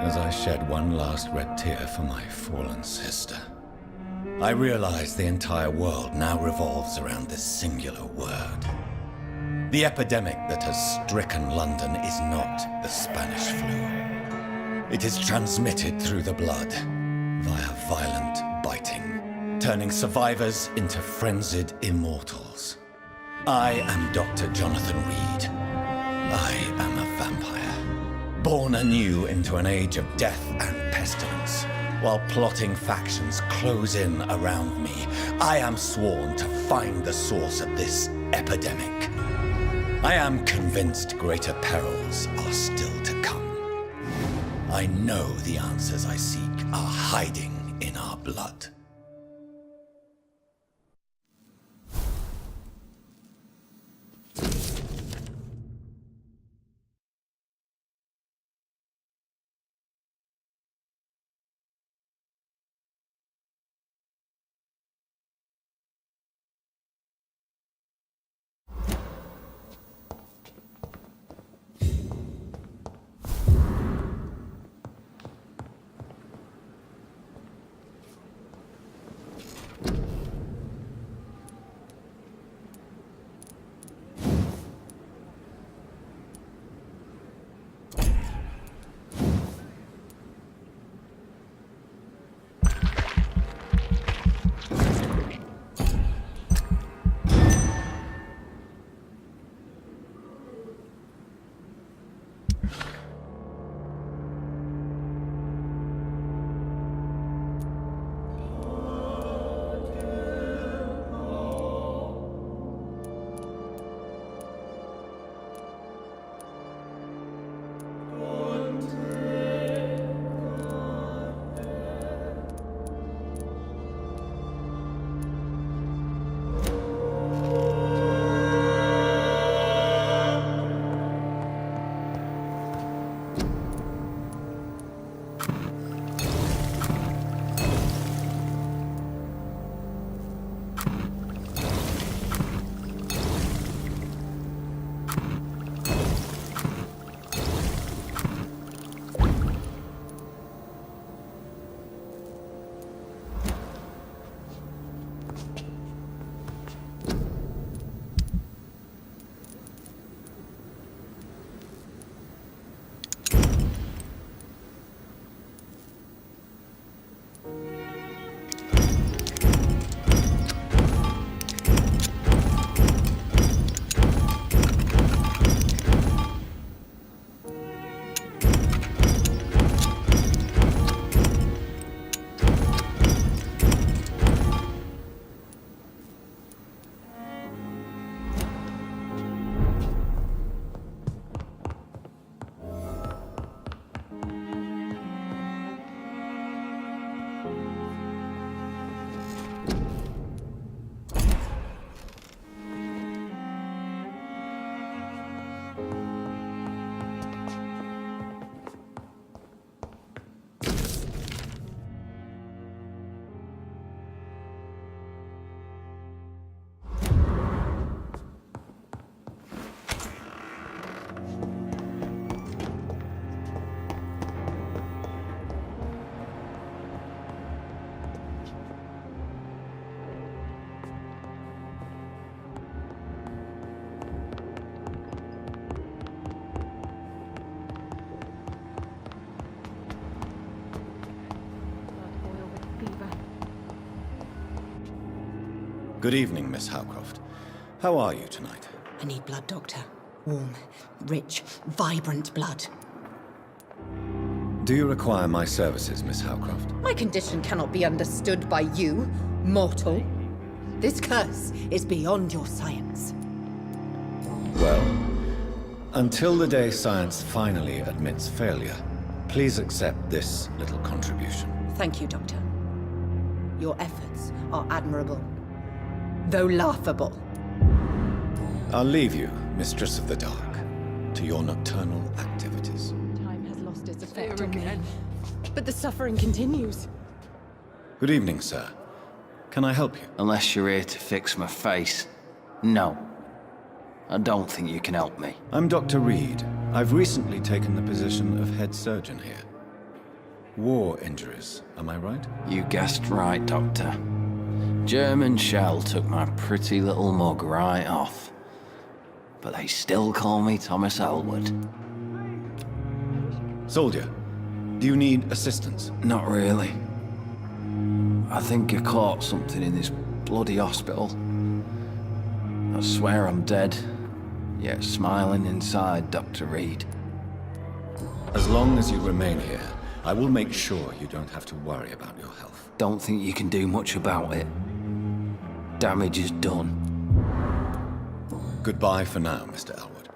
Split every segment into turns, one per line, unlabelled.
as I shed one last red tear for my fallen sister. I realize the entire world now revolves around this singular word. The epidemic that has stricken London is not the Spanish flu. It is transmitted through the blood, via violent biting, turning survivors into frenzied immortals. I am Dr. Jonathan Reid. I am a vampire, born anew into an age of death and pestilence. While plotting factions close in around me, I am sworn to find the source of this epidemic. I am convinced greater perils are still to come. I know the answers I seek are hiding in our blood. Good evening, Miss Howcroft. How are you tonight?
I need blood, Doctor. Warm, rich, vibrant blood.
Do you require my services, Miss Howcroft?
My condition cannot be understood by you, mortal. This curse is beyond your science.
Well, until the day science finally admits failure, please accept this little contribution.
Thank you, Doctor. Your efforts are admirable, though laughable.
I'll leave you, Mistress of the Dark, to your nocturnal activities.
Time has lost its effect on me, but the suffering continues.
Good evening, sir. Can I help you?
Unless you're here to fix my face. No. I don't think you can help me.
I'm Dr. Reid. I've recently taken the position of head surgeon here. War injuries, am I right?
You guessed right, Doctor. German shell took my pretty little mug right off. But they still call me Thomas Elwood.
Soldier, do you need assistance?
Not really. I think I caught something in this bloody hospital. I swear I'm dead, yet smiling inside, Dr. Reid.
As long as you remain here, I will make sure you don't have to worry about your health.
Don't think you can do much about it. Damage is done.
Goodbye for now, Mr. Elwood.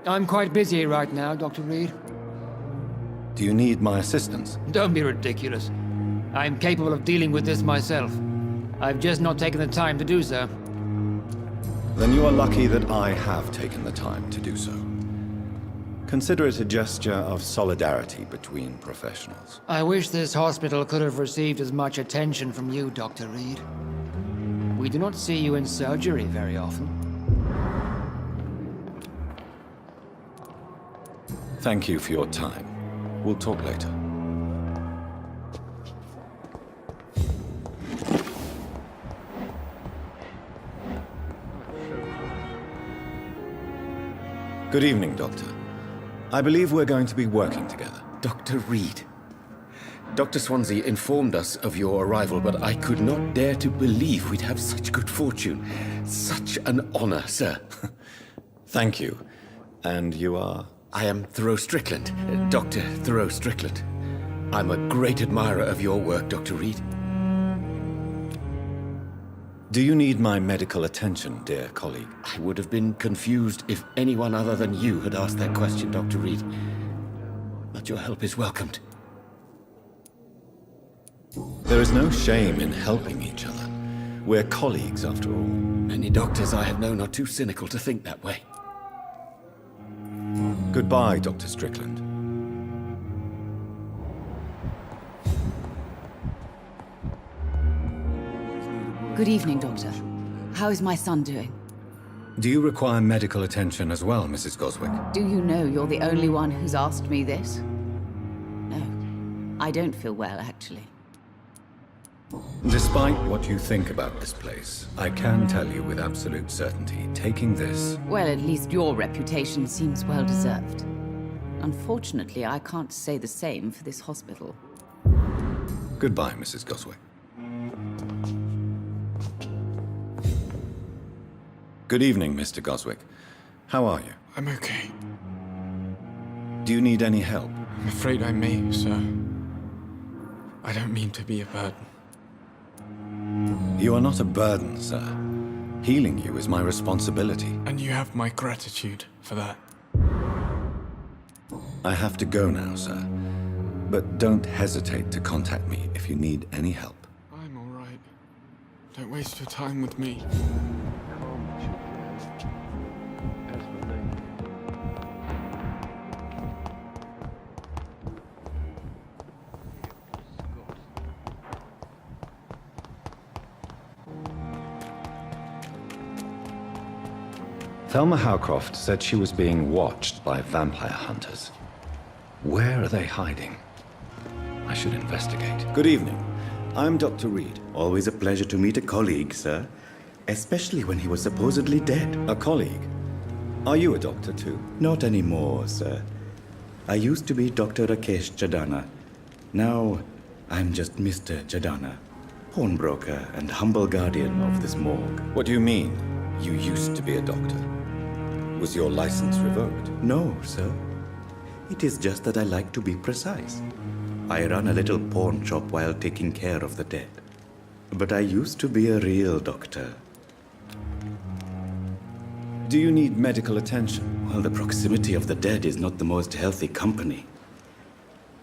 I'm quite busy right now, Dr. Reid.
Do you need my assistance?
Don't be ridiculous. I'm capable of dealing with this myself. I've just not taken the time to do so.
Then you are lucky that I have taken the time to do so. Consider it a gesture of solidarity between professionals.
I wish this hospital could have received as much attention from you, Dr. Reid. We do not see you in surgery very often.
Thank you for your time. We'll talk later. Good evening, Doctor. I believe we're going to be working together.
Dr. Reid. Dr. Swansea informed us of your arrival, but I could not dare to believe we'd have such good fortune. Such an honor, sir.
Thank you. And you are?
I am Thoreau Strickland, Dr. Thoreau Strickland. I'm a great admirer of your work, Dr. Reid.
Do you need my medical attention, dear colleague?
I would have been confused if anyone other than you had asked that question, Dr. Reid. But your help is welcomed.
There is no shame in helping each other. We're colleagues, after all.
Many doctors I have known are too cynical to think that way.
Goodbye, Dr. Strickland.
Good evening, Doctor. How is my son doing?
Do you require medical attention as well, Mrs. Goswick?
Do you know you're the only one who's asked me this? No, I don't feel well, actually.
Despite what you think about this place, I can tell you with absolute certainty, taking this...
Well, at least your reputation seems well deserved. Unfortunately, I can't say the same for this hospital.
Goodbye, Mrs. Goswick. Good evening, Mr. Goswick. How are you?
I'm okay.
Do you need any help?
I'm afraid I may, sir. I don't mean to be a burden.
You are not a burden, sir. Healing you is my responsibility.
And you have my gratitude for that.
I have to go now, sir. But don't hesitate to contact me if you need any help.
I'm all right. Don't waste your time with me.
Thelma Howcroft said she was being watched by vampire hunters. Where are they hiding? I should investigate. Good evening. I'm Dr. Reid.
Always a pleasure to meet a colleague, sir. Especially when he was supposedly dead.
A colleague? Are you a doctor too?
Not anymore, sir. I used to be Dr. Rakesh Jadana. Now, I'm just Mr. Jadana, pawnbroker and humble guardian of this morgue.
What do you mean, you used to be a doctor? Was your license revoked?
No, sir. It is just that I like to be precise. I run a little pawn shop while taking care of the dead. But I used to be a real doctor.
Do you need medical attention?
Well, the proximity of the dead is not the most healthy company,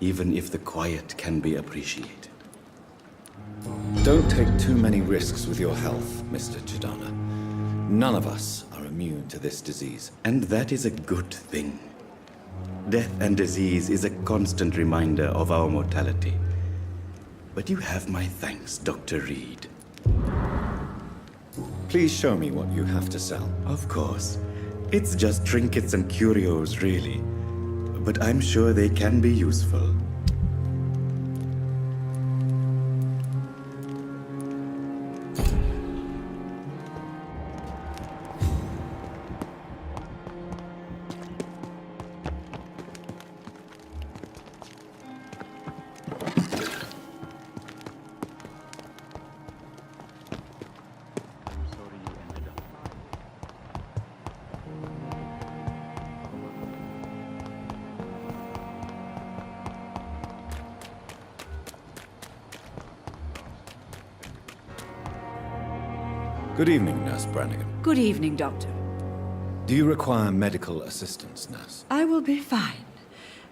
even if the quiet can be appreciated.
Don't take too many risks with your health, Mr. Jadana. None of us are immune to this disease.
And that is a good thing. Death and disease is a constant reminder of our mortality. But you have my thanks, Dr. Reid.
Please show me what you have to sell.
Of course. It's just trinkets and curios, really. But I'm sure they can be useful.
Good evening, Nurse Brannigan.
Good evening, Doctor.
Do you require medical assistance, Nurse?
I will be fine,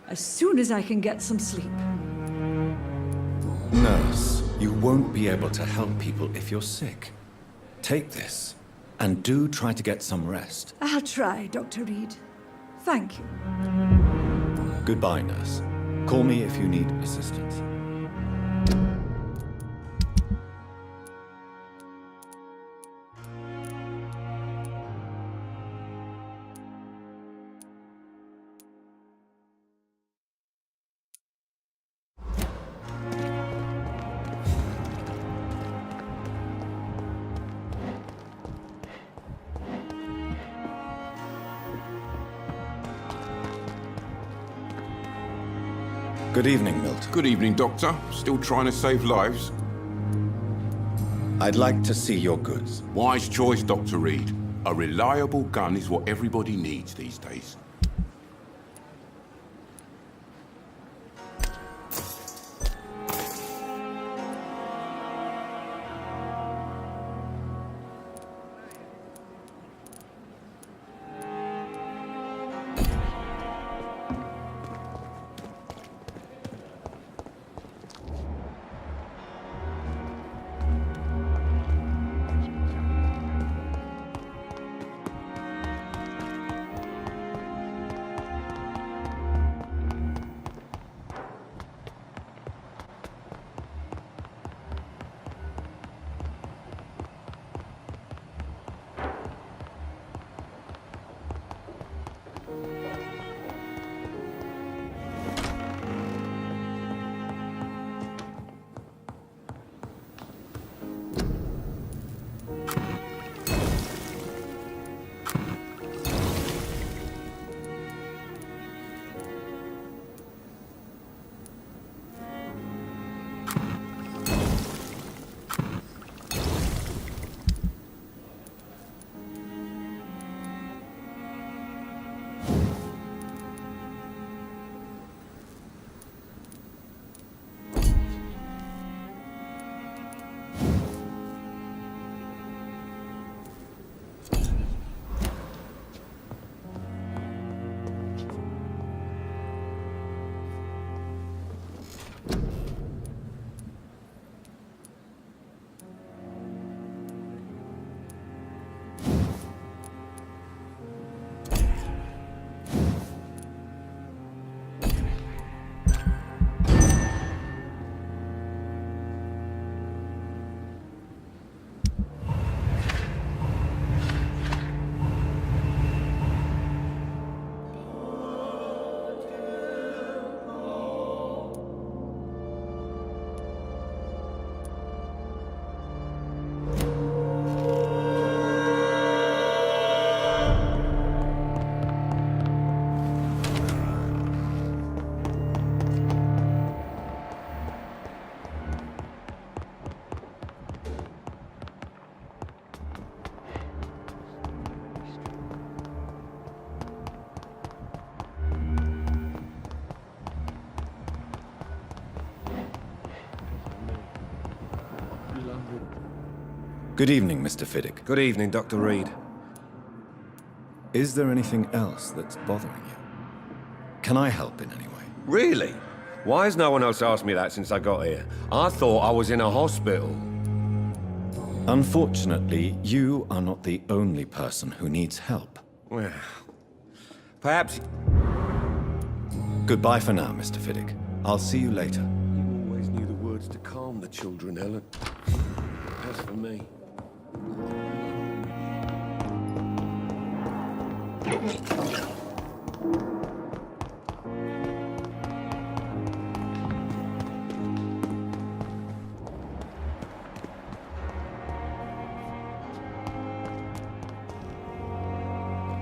as soon as I can get some sleep.
Nurse, you won't be able to help people if you're sick. Take this, and do try to get some rest.
I'll try, Dr. Reid. Thank you.
Goodbye, Nurse. Call me if you need assistance. Good evening, Milton.
Good evening, Doctor. Still trying to save lives?
I'd like to see your goods.
Wise choice, Dr. Reid. A reliable gun is what everybody needs these days.
Good evening, Mr. Fiddick.
Good evening, Dr. Reid.
Is there anything else that's bothering you? Can I help in any way?
Really? Why has no one else asked me that since I got here? I thought I was in a hospital.
Unfortunately, you are not the only person who needs help.
Well, perhaps...
Goodbye for now, Mr. Fiddick. I'll see you later.
You always knew the words to calm the children, Ellen. As for me...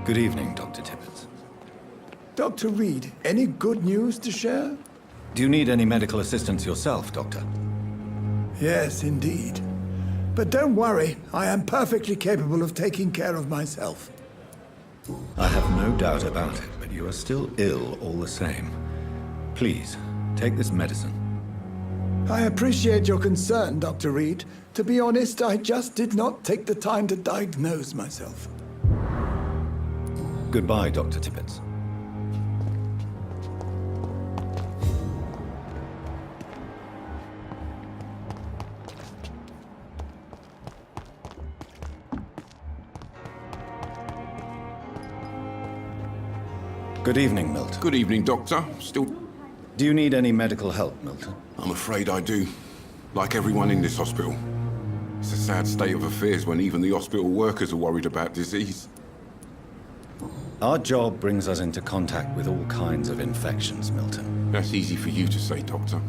Good evening, Dr. Tippett.
Dr. Reid, any good news to share?
Do you need any medical assistance yourself, Doctor?
Yes, indeed. But don't worry, I am perfectly capable of taking care of myself.
I have no doubt about it, but you are still ill all the same. Please, take this medicine.
I appreciate your concern, Dr. Reid. To be honest, I just did not take the time to diagnose myself.
Goodbye, Dr. Tippett. Good evening, Milton.
Good evening, Doctor. Still...
Do you need any medical help, Milton?
I'm afraid I do. Like everyone in this hospital. It's a sad state of affairs when even the hospital workers are worried about disease.
Our job brings us into contact with all kinds of infections, Milton.
That's easy for you to say, Doctor.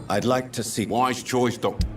I'd like to see...
Wise choice, Doctor.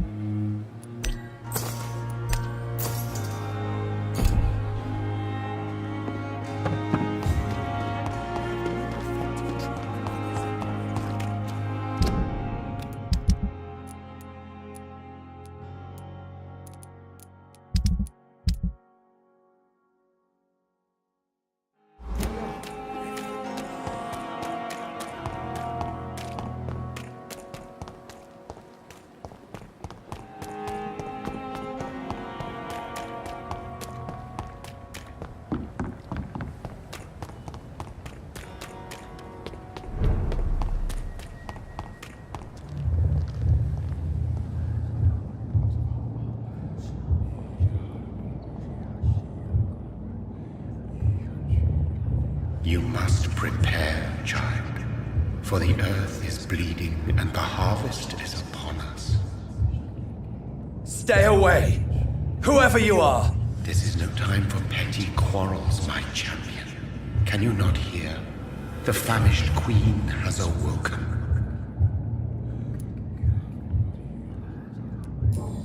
You must prepare, child, for the earth is bleeding and the harvest is upon us.
Stay away! Whoever you are!
This is no time for petty quarrels, my champion. Can you not hear? The famished queen has awoken.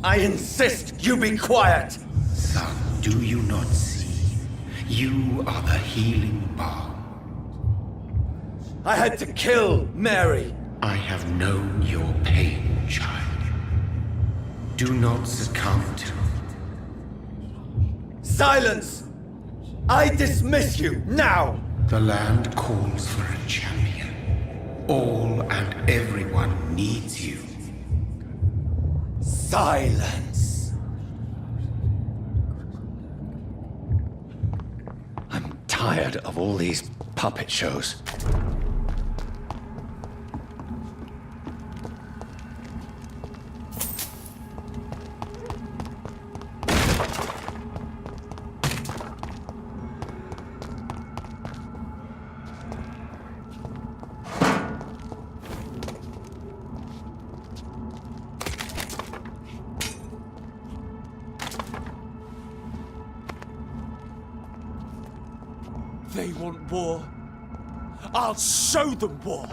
I insist you be quiet!
Son, do you not see? You are the healing balm.
I had to kill Mary!
I have known your pain, child. Do not succumb to...
Silence! I dismiss you, now!
The land calls for a champion. All and everyone needs you.
Silence! I'm tired of all these puppet shows.
They want war. I'll show them war.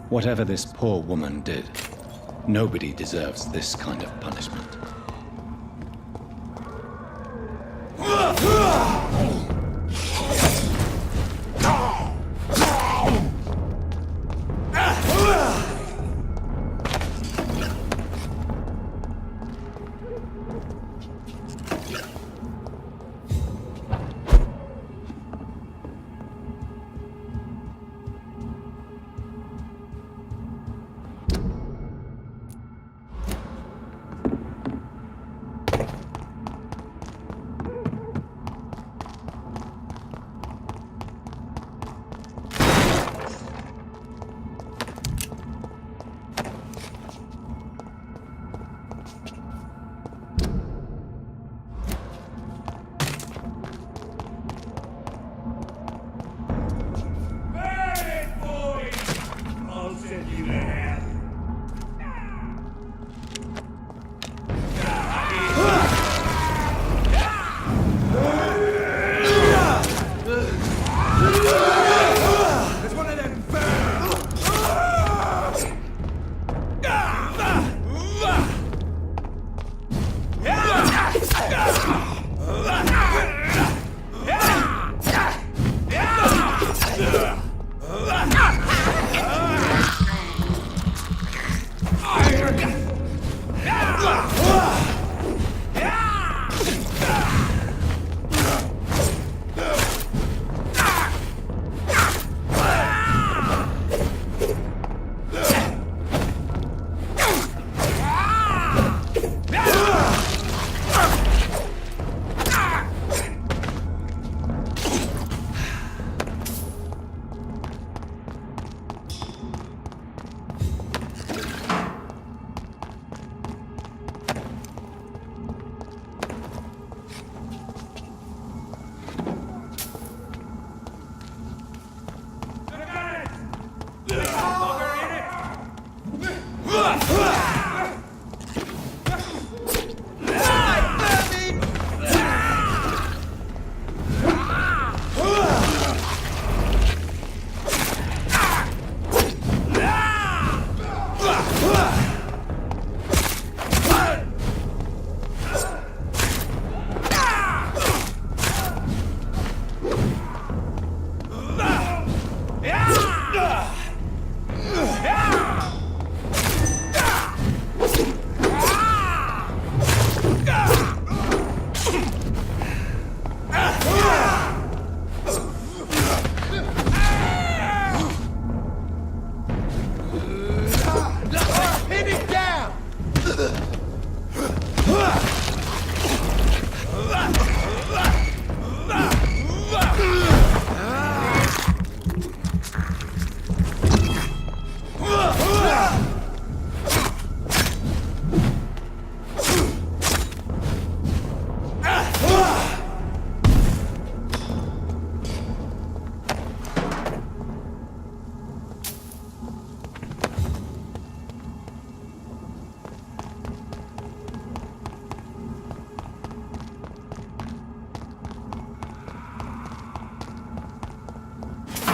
Whatever this poor woman did, nobody deserves this kind of punishment.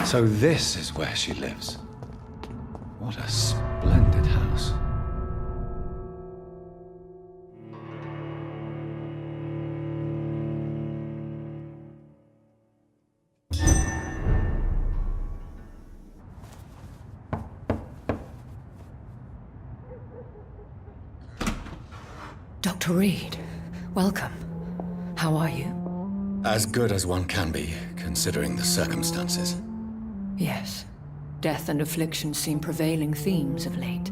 So this is where she lives. What a splendid house.
Dr. Reid, welcome. How are you?
As good as one can be, considering the circumstances.
Yes. Death and affliction seem prevailing themes of late.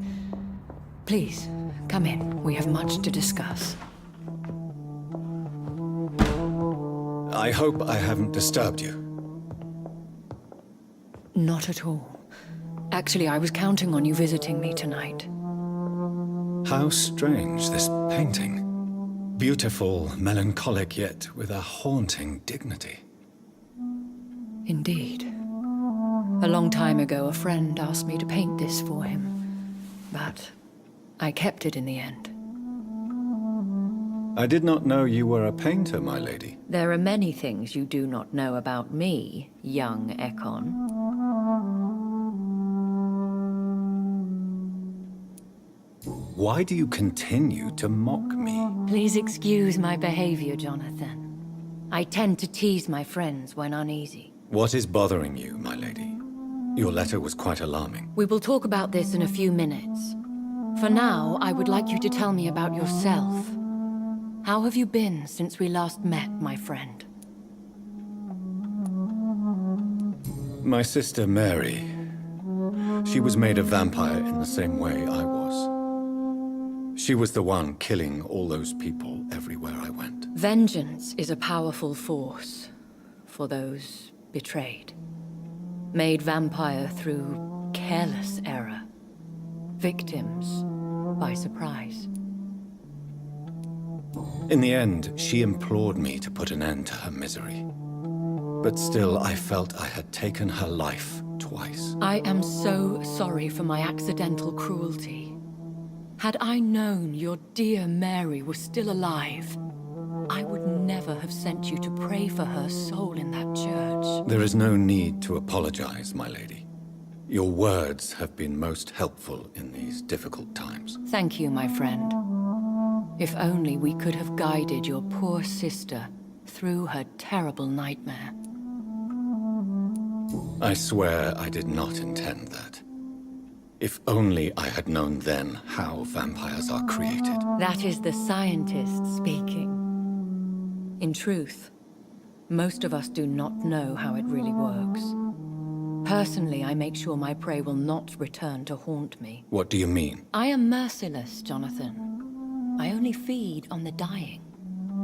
Please, come in. We have much to discuss.
I hope I haven't disturbed you.
Not at all. Actually, I was counting on you visiting me tonight.
How strange, this painting. Beautiful, melancholic, yet with a haunting dignity.
Indeed. A long time ago, a friend asked me to paint this for him, but I kept it in the end.
I did not know you were a painter, my lady.
There are many things you do not know about me, young Ekon.
Why do you continue to mock me?
Please excuse my behavior, Jonathan. I tend to tease my friends when uneasy.
What is bothering you, my lady? Your letter was quite alarming.
We will talk about this in a few minutes. For now, I would like you to tell me about yourself. How have you been since we last met, my friend?
My sister Mary. She was made a vampire in the same way I was. She was the one killing all those people everywhere I went.
Vengeance is a powerful force for those betrayed. Made vampire through careless error. Victims by surprise.
In the end, she implored me to put an end to her misery. But still, I felt I had taken her life twice.
I am so sorry for my accidental cruelty. Had I known your dear Mary was still alive, I would never have sent you to pray for her soul in that church.
There is no need to apologize, my lady. Your words have been most helpful in these difficult times.
Thank you, my friend. If only we could have guided your poor sister through her terrible nightmare.
I swear I did not intend that. If only I had known then how vampires are created.
That is the scientist speaking. In truth, most of us do not know how it really works. Personally, I make sure my prey will not return to haunt me.
What do you mean?
I am merciless, Jonathan. I only feed on the dying,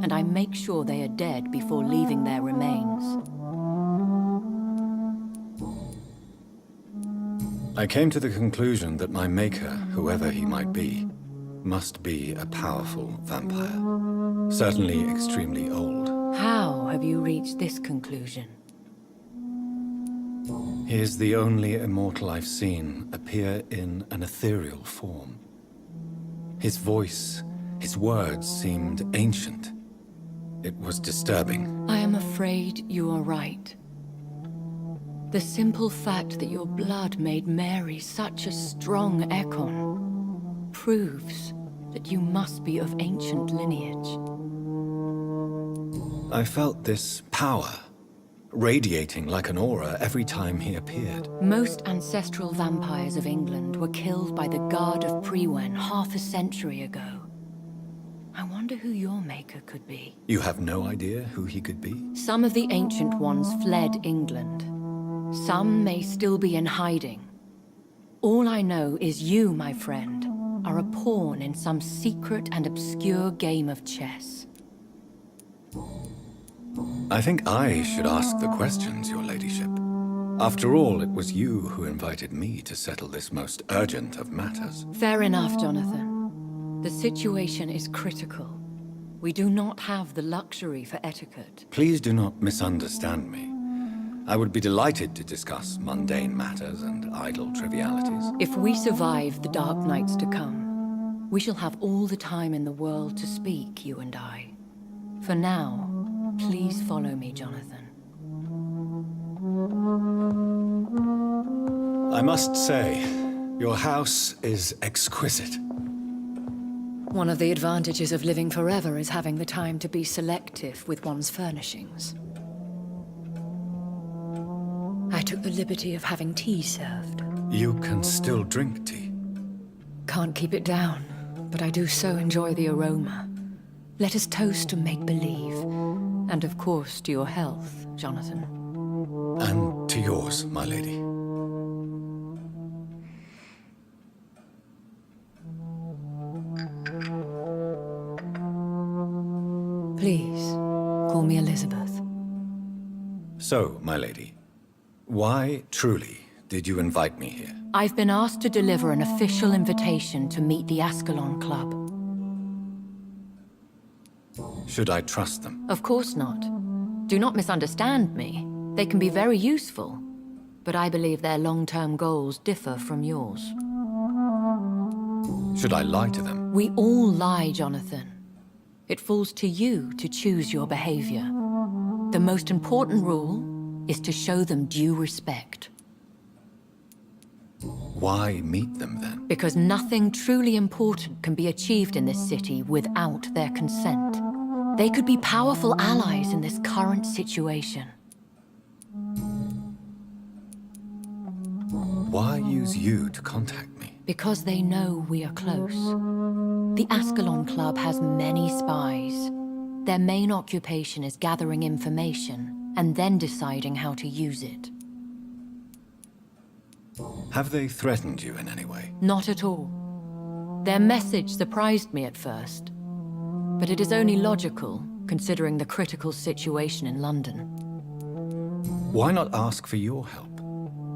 and I make sure they are dead before leaving their remains.
I came to the conclusion that my maker, whoever he might be, must be a powerful vampire. Certainly extremely old.
How have you reached this conclusion?
He is the only immortal I've seen appear in an ethereal form. His voice, his words seemed ancient. It was disturbing.
I am afraid you are right. The simple fact that your blood made Mary such a strong Ekon proves that you must be of ancient lineage.
I felt this power, radiating like an aura every time he appeared.
Most ancestral vampires of England were killed by the Guard of Prewen half a century ago. I wonder who your maker could be.
You have no idea who he could be?
Some of the ancient ones fled England. Some may still be in hiding. All I know is you, my friend, are a pawn in some secret and obscure game of chess.
I think I should ask the questions, your ladyship. After all, it was you who invited me to settle this most urgent of matters.
Fair enough, Jonathan. The situation is critical. We do not have the luxury for etiquette.
Please do not misunderstand me. I would be delighted to discuss mundane matters and idle trivialities.
If we survive the dark nights to come, we shall have all the time in the world to speak, you and I. For now, please follow me, Jonathan.
I must say, your house is exquisite.
One of the advantages of living forever is having the time to be selective with one's furnishings. I took the liberty of having tea served.
You can still drink tea?
Can't keep it down, but I do so enjoy the aroma. Let us toast to make-believe, and of course to your health, Jonathan.
And to yours, my lady.
Please, call me Elizabeth.
So, my lady, why, truly, did you invite me here?
I've been asked to deliver an official invitation to meet the Ascalon Club.
Should I trust them?
Of course not. Do not misunderstand me. They can be very useful, but I believe their long-term goals differ from yours.
Should I lie to them?
We all lie, Jonathan. It falls to you to choose your behavior. The most important rule is to show them due respect.
Why meet them then?
Because nothing truly important can be achieved in this city without their consent. They could be powerful allies in this current situation.
Why use you to contact me?
Because they know we are close. The Ascalon Club has many spies. Their main occupation is gathering information and then deciding how to use it.
Have they threatened you in any way?
Not at all. Their message surprised me at first, but it is only logical, considering the critical situation in London.
Why not ask for your help?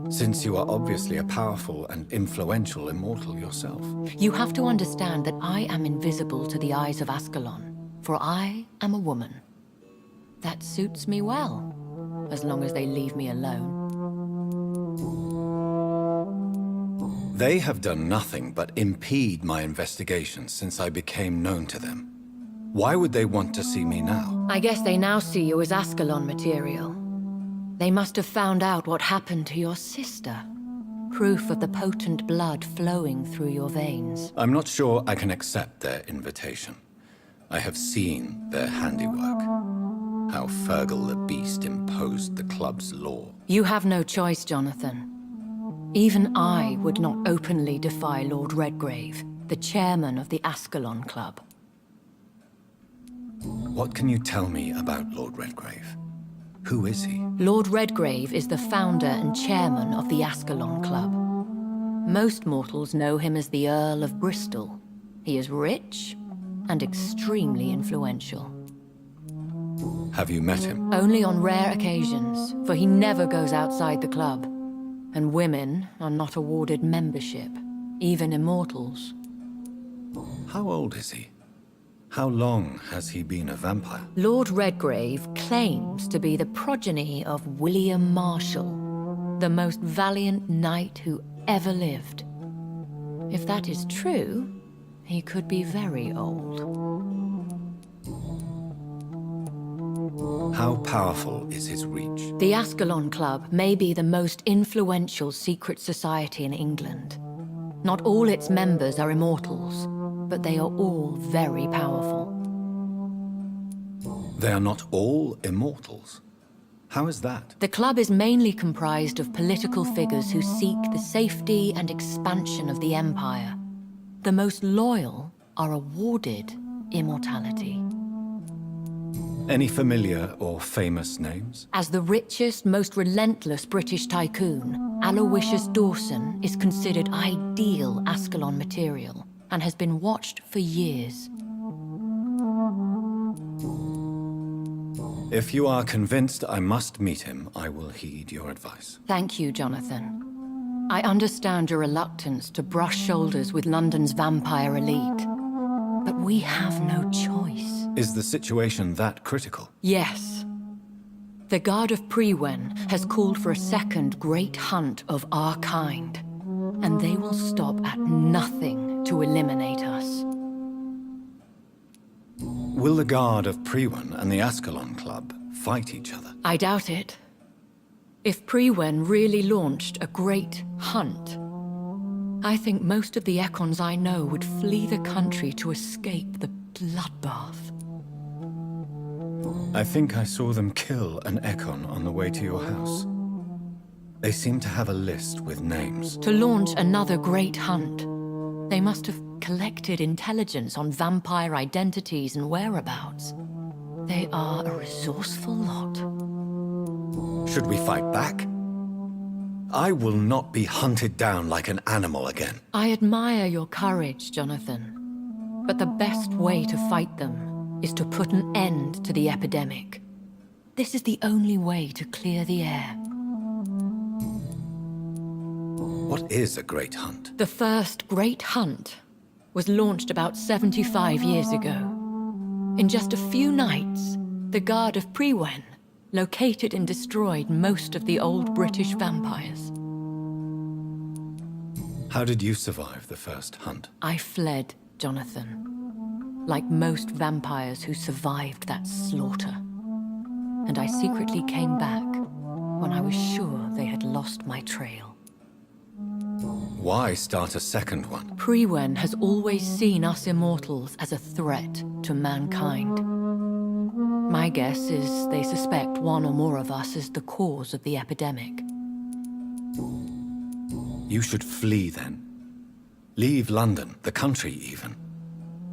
Since you are obviously a powerful and influential immortal yourself.
You have to understand that I am invisible to the eyes of Ascalon, for I am a woman. That suits me well, as long as they leave me alone.
They have done nothing but impede my investigation since I became known to them. Why would they want to see me now?
I guess they now see you as Ascalon material. They must have found out what happened to your sister. Proof of the potent blood flowing through your veins.
I'm not sure I can accept their invitation. I have seen their handiwork. How Fergal the Beast imposed the club's law.
You have no choice, Jonathan. Even I would not openly defy Lord Redgrave, the chairman of the Ascalon Club.
What can you tell me about Lord Redgrave? Who is he?
Lord Redgrave is the founder and chairman of the Ascalon Club. Most mortals know him as the Earl of Bristol. He is rich and extremely influential.
Have you met him?
Only on rare occasions, for he never goes outside the club. And women are not awarded membership, even immortals.
How old is he? How long has he been a vampire?
Lord Redgrave claims to be the progeny of William Marshall, the most valiant knight who ever lived. If that is true, he could be very old.
How powerful is his reach?
The Ascalon Club may be the most influential secret society in England. Not all its members are immortals, but they are all very powerful.
They are not all immortals. How is that?
The club is mainly comprised of political figures who seek the safety and expansion of the Empire. The most loyal are awarded immortality.
Any familiar or famous names?
As the richest, most relentless British tycoon, Aloysius Dawson is considered ideal Ascalon material and has been watched for years.
If you are convinced I must meet him, I will heed your advice.
Thank you, Jonathan. I understand your reluctance to brush shoulders with London's vampire elite, but we have no choice.
Is the situation that critical?
Yes. The Guard of Prewen has called for a second great hunt of our kind, and they will stop at nothing to eliminate us.
Will the Guard of Prewen and the Ascalon Club fight each other?
I doubt it. If Prewen really launched a great hunt, I think most of the Ekons I know would flee the country to escape the bloodbath.
I think I saw them kill an Ekon on the way to your house. They seem to have a list with names.
To launch another great hunt, they must have collected intelligence on vampire identities and whereabouts. They are a resourceful lot.
Should we fight back? I will not be hunted down like an animal again.
I admire your courage, Jonathan. But the best way to fight them is to put an end to the epidemic. This is the only way to clear the air.
What is a great hunt?
The first great hunt was launched about 75 years ago. In just a few nights, the Guard of Prewen located and destroyed most of the old British vampires.
How did you survive the first hunt?
I fled, Jonathan. Like most vampires who survived that slaughter. And I secretly came back when I was sure they had lost my trail.
Why start a second one?
Prewen has always seen us immortals as a threat to mankind. My guess is they suspect one or more of us as the cause of the epidemic.
You should flee then. Leave London, the country even.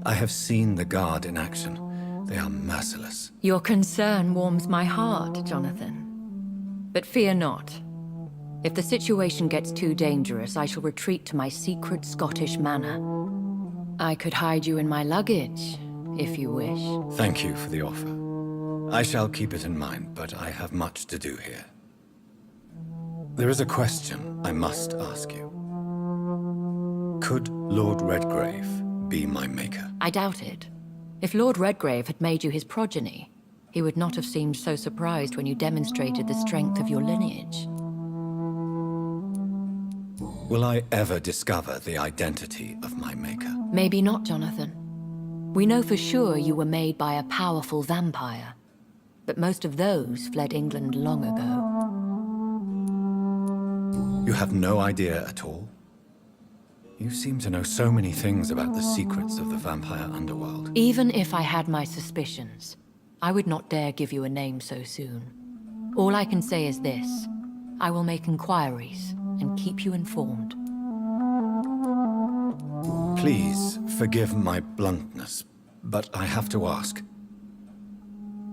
I have seen the Guard in action. They are merciless.
Your concern warms my heart, Jonathan. But fear not. If the situation gets too dangerous, I shall retreat to my secret Scottish manor. I could hide you in my luggage, if you wish.
Thank you for the offer. I shall keep it in mind, but I have much to do here. There is a question I must ask you. Could Lord Redgrave be my maker?
I doubt it. If Lord Redgrave had made you his progeny, he would not have seemed so surprised when you demonstrated the strength of your lineage.
Will I ever discover the identity of my maker?
Maybe not, Jonathan. We know for sure you were made by a powerful vampire. But most of those fled England long ago.
You have no idea at all? You seem to know so many things about the secrets of the vampire underworld.
Even if I had my suspicions, I would not dare give you a name so soon. All I can say is this. I will make inquiries and keep you informed.
Please forgive my bluntness, but I have to ask.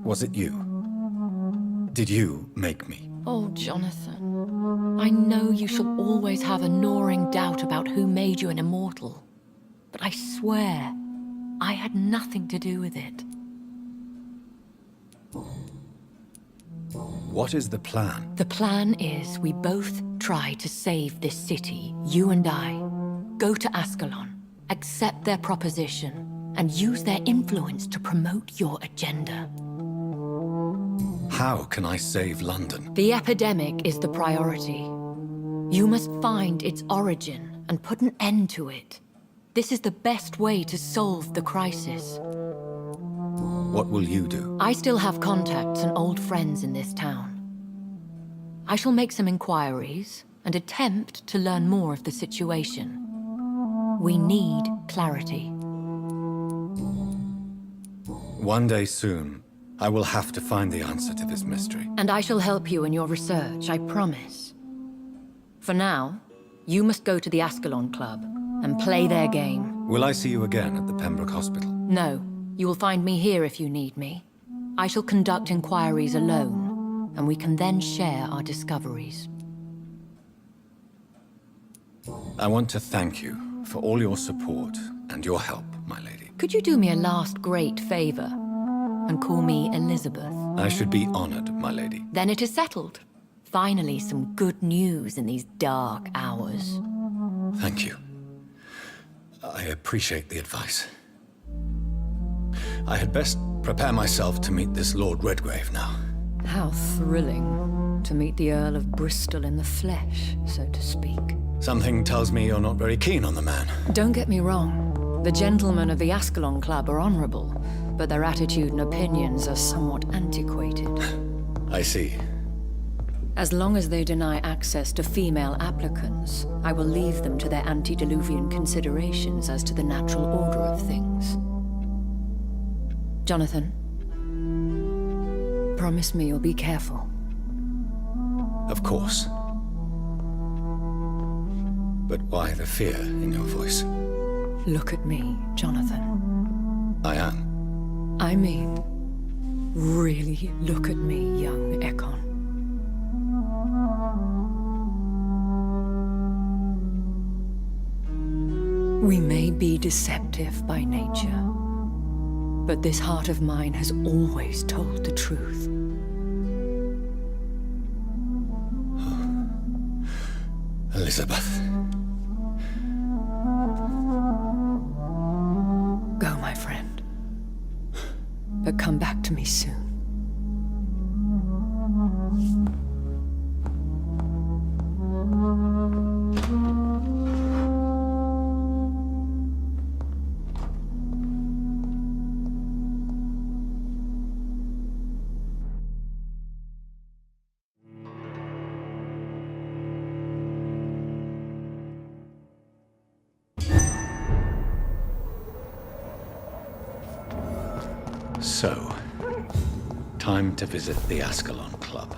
Was it you? Did you make me?
Oh, Jonathan. I know you shall always have a gnawing doubt about who made you an immortal. But I swear, I had nothing to do with it.
What is the plan?
The plan is we both try to save this city, you and I. Go to Ascalon, accept their proposition, and use their influence to promote your agenda.
How can I save London?
The epidemic is the priority. You must find its origin and put an end to it. This is the best way to solve the crisis.
What will you do?
I still have contacts and old friends in this town. I shall make some inquiries and attempt to learn more of the situation. We need clarity.
One day soon, I will have to find the answer to this mystery.
And I shall help you in your research, I promise. For now, you must go to the Ascalon Club and play their game.
Will I see you again at the Pembroke Hospital?
No. You will find me here if you need me. I shall conduct inquiries alone, and we can then share our discoveries.
I want to thank you for all your support and your help, my lady.
Could you do me a last great favor and call me Elizabeth?
I should be honored, my lady.
Then it is settled. Finally, some good news in these dark hours.
Thank you. I appreciate the advice. I had best prepare myself to meet this Lord Redgrave now.
How thrilling to meet the Earl of Bristol in the flesh, so to speak.
Something tells me you're not very keen on the man.
Don't get me wrong. The gentlemen of the Ascalon Club are honorable, but their attitude and opinions are somewhat antiquated.
I see.
As long as they deny access to female applicants, I will leave them to their antediluvian considerations as to the natural order of things. Jonathan, promise me you'll be careful.
Of course. But why the fear in your voice?
Look at me, Jonathan.
I am.
I mean, really look at me, young Ekon. We may be deceptive by nature, but this heart of mine has always told the truth.
Elizabeth.
Go, my friend. But come back to me soon.
So, time to visit the Ascalon Club.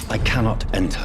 I cannot enter.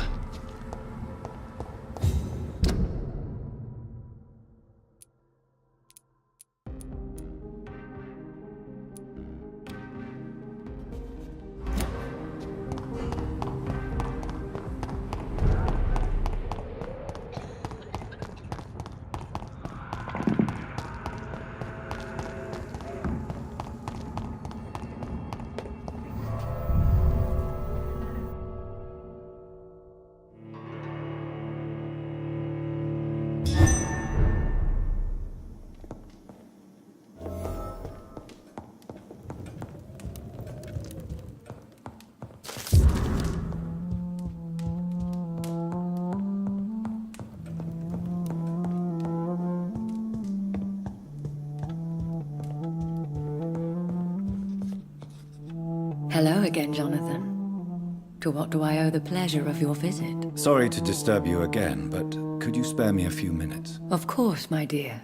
Hello again, Jonathan. To what do I owe the pleasure of your visit?
Sorry to disturb you again, but could you spare me a few minutes?
Of course, my dear.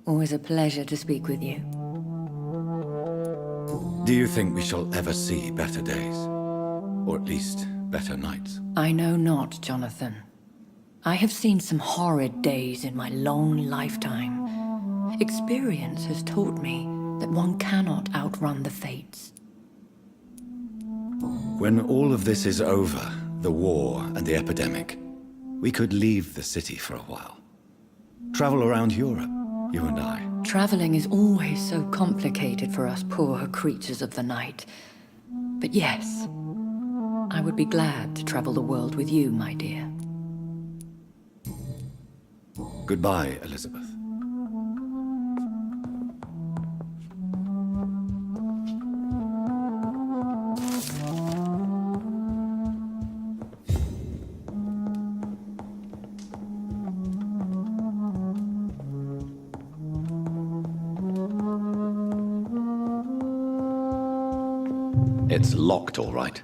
Always a pleasure to speak with you.
Do you think we shall ever see better days? Or at least, better nights?
I know not, Jonathan. I have seen some horrid days in my long lifetime. Experience has taught me that one cannot outrun the fates.
When all of this is over, the war and the epidemic, we could leave the city for a while. Travel around Europe, you and I.
Traveling is always so complicated for us poor creatures of the night. But yes, I would be glad to travel the world with you, my dear.
Goodbye, Elizabeth. It's locked, all right.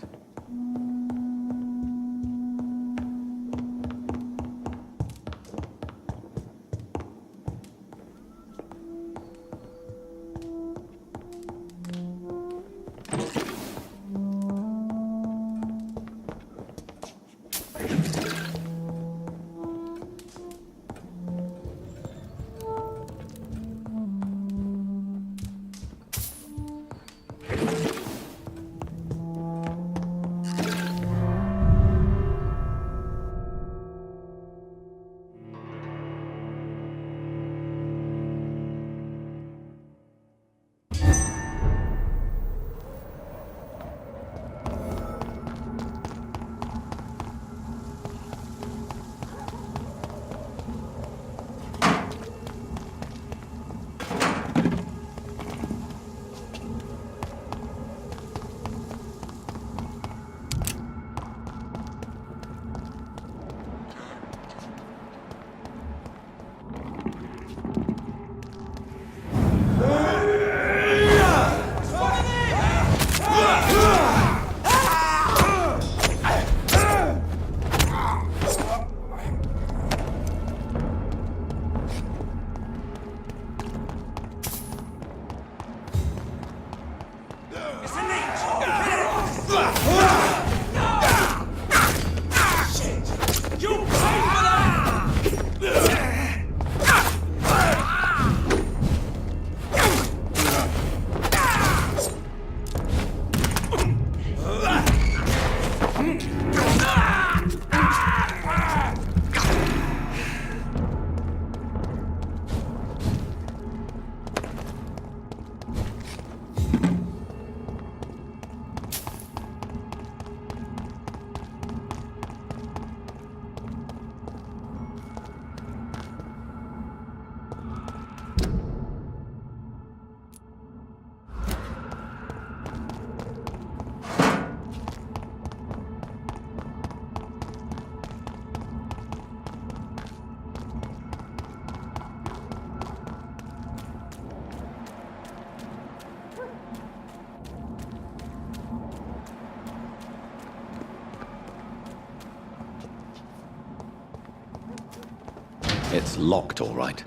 It's locked, all right.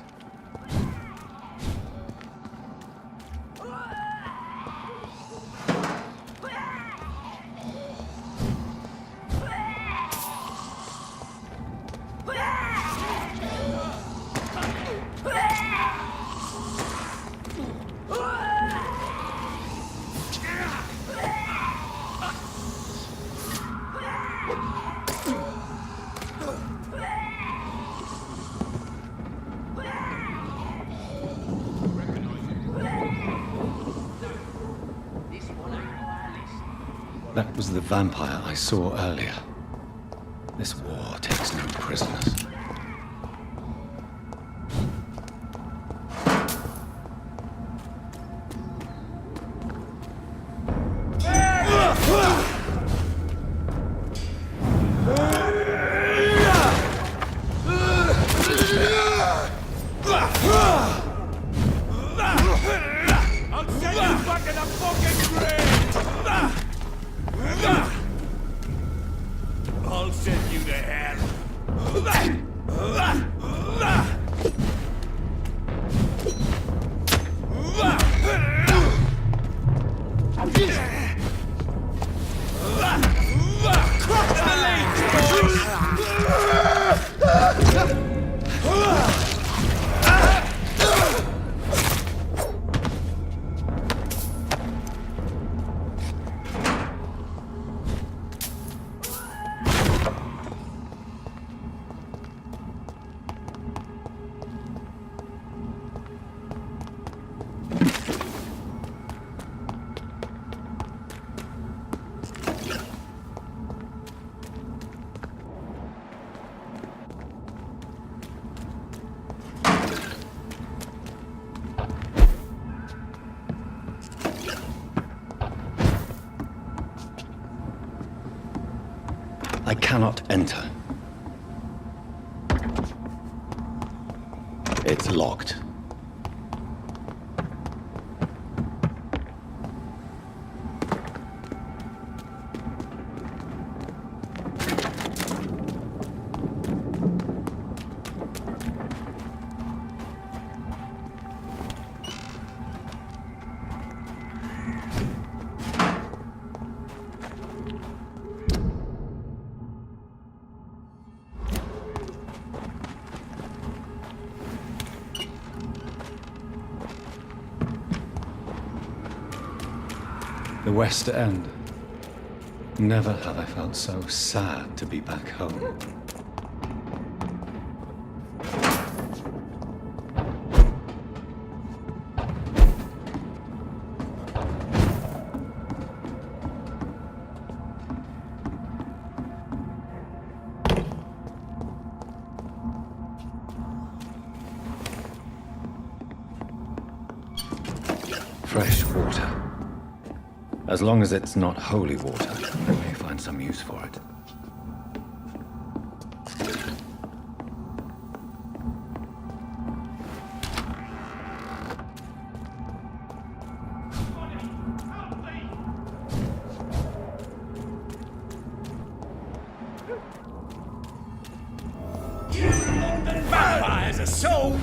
That was the vampire I saw earlier. This war takes no prisoners.
I'll send you back in a fucking grave!
I cannot enter. It's locked. The West End. Never have I felt so sad to be back home. Fresh water. As long as it's not holy water, I may find some use for it.
Vampires are so...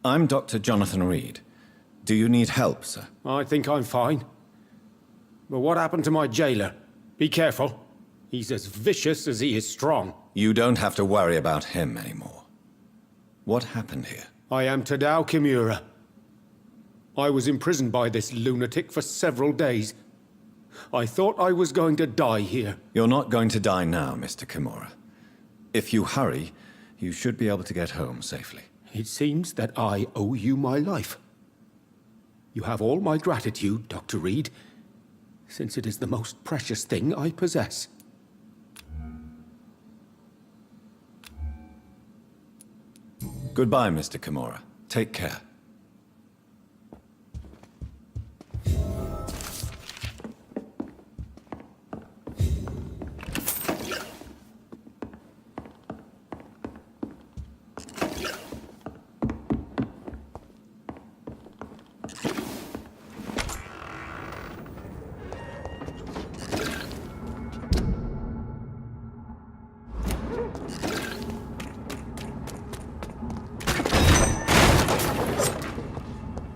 I'm Dr. Jonathan Reid. Do you need help, sir?
I think I'm fine. But what happened to my jailer? Be careful. He's as vicious as he is strong.
You don't have to worry about him anymore. What happened here?
I am Tadao Kimura. I was imprisoned by this lunatic for several days. I thought I was going to die here.
You're not going to die now, Mr. Kimura. If you hurry, you should be able to get home safely.
It seems that I owe you my life. You have all my gratitude, Dr. Reid, since it is the most precious thing I possess.
Goodbye, Mr. Kimura. Take care.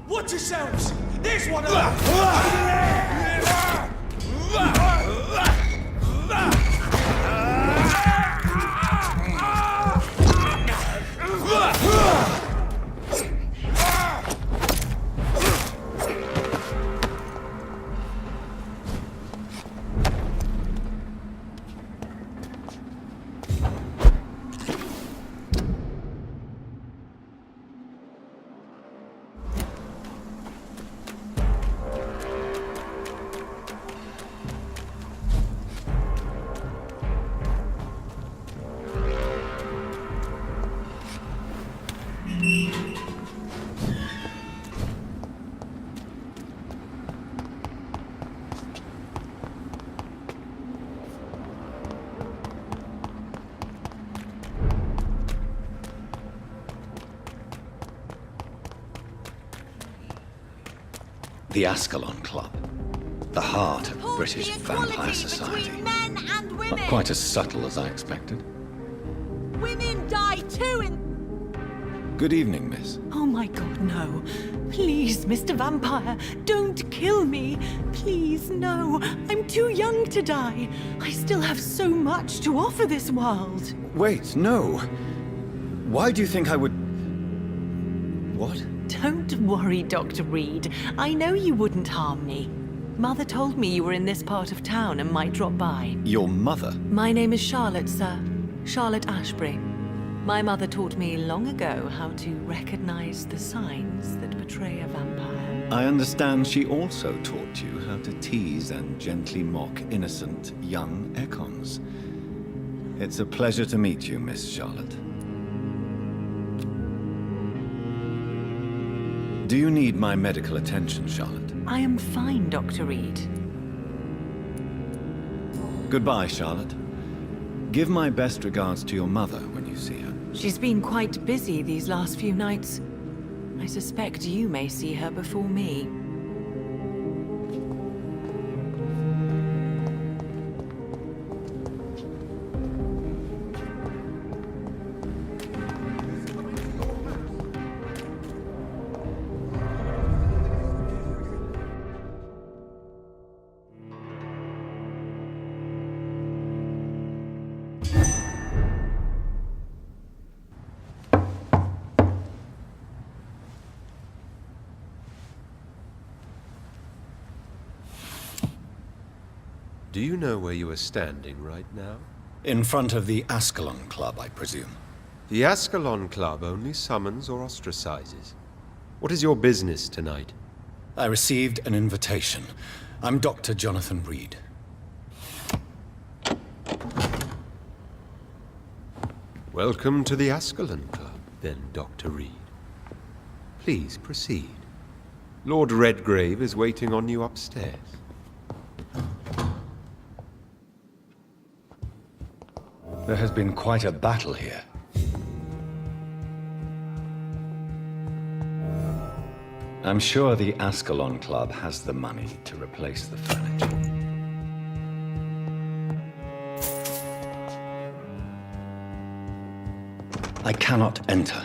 Watch yourselves! There's one of them!
The Ascalon Club. The heart of British vampire society.
Men and
Not
women.
quite as subtle as I expected.
Women die too in...
Good evening, miss.
Oh my god, no. Please, Mr. Vampire, don't kill me. Please, no. I'm too young to die. I still have so much to offer this world.
Wait, no. Why do you think I would... What?
Don't worry, Dr. Reid. I know you wouldn't harm me. Mother told me you were in this part of town and might drop by.
Your mother?
My name is Charlotte, sir. Charlotte Ashbury. My mother taught me long ago how to recognize the signs that betray a vampire.
I understand she also taught you how to tease and gently mock innocent young Ekons. It's a pleasure to meet you, Miss Charlotte. Do you need my medical attention, Charlotte?
I am fine, Dr. Reid.
Goodbye, Charlotte. Give my best regards to your mother when you see her.
She's been quite busy these last few nights. I suspect you may see her before me.
Do you know where you are standing right now?
In front of the Ascalon Club, I presume.
The Ascalon Club only summons or ostracizes. What is your business tonight?
I received an invitation. I'm Dr. Jonathan Reid.
Welcome to the Ascalon Club, then, Dr. Reid. Please proceed. Lord Redgrave is waiting on you upstairs.
There has been quite a battle here. I'm sure the Ascalon Club has the money to replace the furniture. I cannot enter.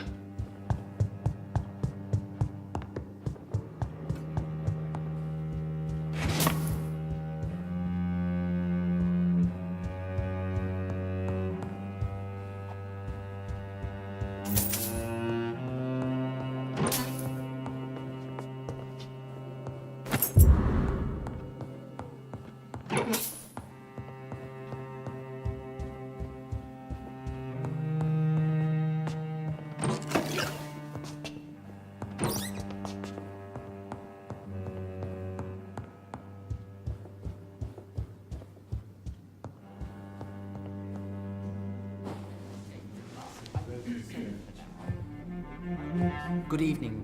Good evening.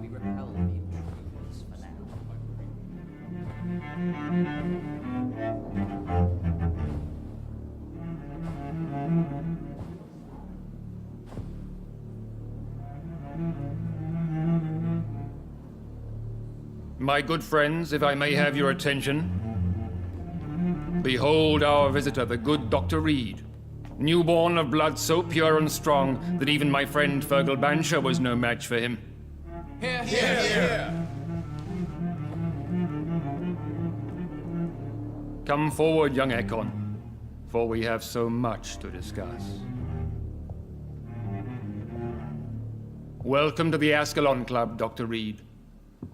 We repel the intruders for now.
My good friends, if I may have your attention. Behold our visitor, the good Dr. Reid. Newborn of blood so pure and strong that even my friend Fergal Bansher was no match for him.
Here, here, here.
Come forward, young Ekon, for we have so much to discuss. Welcome to the Ascalon Club, Dr. Reid.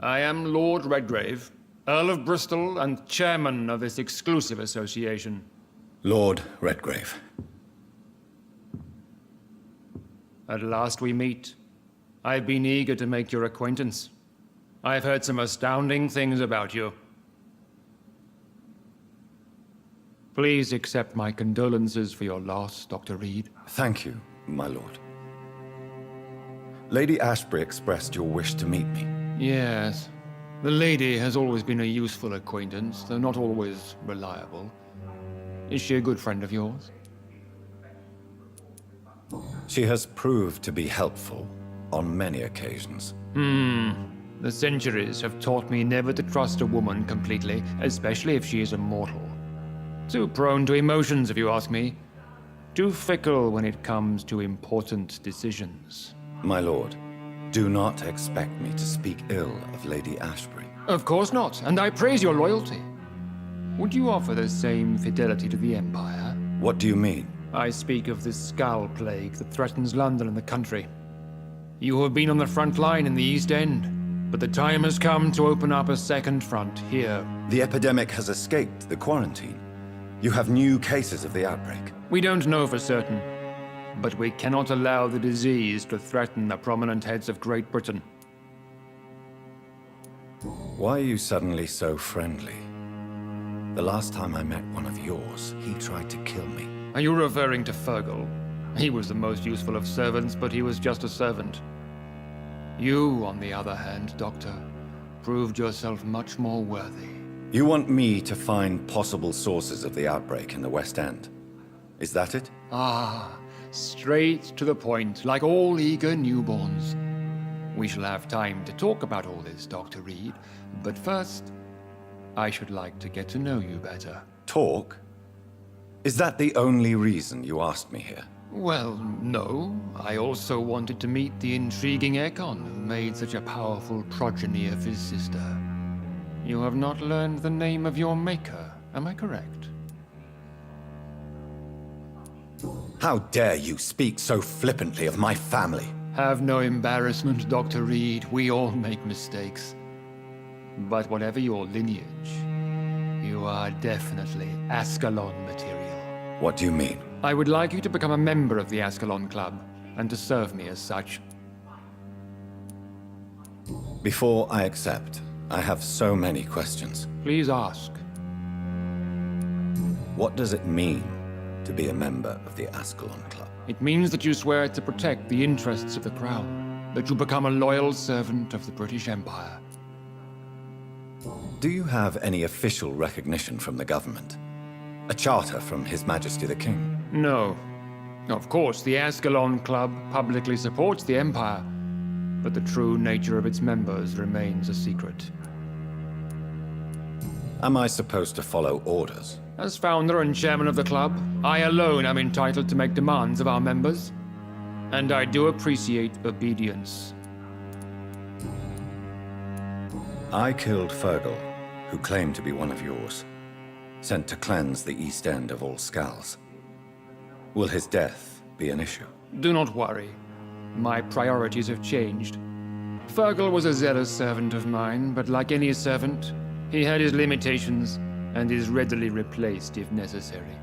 I am Lord Redgrave, Earl of Bristol and chairman of this exclusive association.
Lord Redgrave.
At last we meet. I've been eager to make your acquaintance. I've heard some astounding things about you. Please accept my condolences for your loss, Dr. Reid.
Thank you, my lord. Lady Ashbury expressed your wish to meet me.
Yes. The lady has always been a useful acquaintance, though not always reliable. Is she a good friend of yours?
She has proved to be helpful on many occasions.
The centuries have taught me never to trust a woman completely, especially if she is a mortal. Too prone to emotions, if you ask me. Too fickle when it comes to important decisions.
My lord, do not expect me to speak ill of Lady Ashbury.
Of course not, and I praise your loyalty. Would you offer the same fidelity to the Empire?
What do you mean?
I speak of the Skull Plague that threatens London and the country. You have been on the front line in the East End, but the time has come to open up a second front here.
The epidemic has escaped the quarantine. You have new cases of the outbreak.
We don't know for certain, but we cannot allow the disease to threaten the prominent heads of Great Britain.
Why are you suddenly so friendly? The last time I met one of yours, he tried to kill me.
Are you referring to Fergy? He was the most useful of servants, but he was just a servant. You, on the other hand, Doctor, proved yourself much more worthy.
You want me to find possible sources of the outbreak in the West End? Is that it?
Ah, straight to the point, like all eager newborns. We shall have time to talk about all this, Dr. Reid, but first, I should like to get to know you better.
Talk? Is that the only reason you asked me here?
Well, no. I also wanted to meet the intriguing Ekon, who made such a powerful progeny of his sister. You have not learned the name of your maker, am I correct?
How dare you speak so flippantly of my family?
Have no embarrassment, Dr. Reid. We all make mistakes. But whatever your lineage, you are definitely Ascalon material.
What do you mean?
I would like you to become a member of the Ascalon Club, and to serve me as such.
Before I accept, I have so many questions.
Please ask.
What does it mean to be a member of the Ascalon Club?
It means that you swear to protect the interests of the Crown, that you become a loyal servant of the British Empire.
Do you have any official recognition from the government? A charter from His Majesty the King?
No. Of course, the Ascalon Club publicly supports the Empire, but the true nature of its members remains a secret.
Am I supposed to follow orders?
As founder and chairman of the club, I alone am entitled to make demands of our members, and I do appreciate obedience.
I killed Fergy, who claimed to be one of yours, sent to cleanse the East End of all skulls. Will his death be an issue?
Do not worry. My priorities have changed. Fergy was a zealous servant of mine, but like any servant, he had his limitations and is readily replaced if necessary.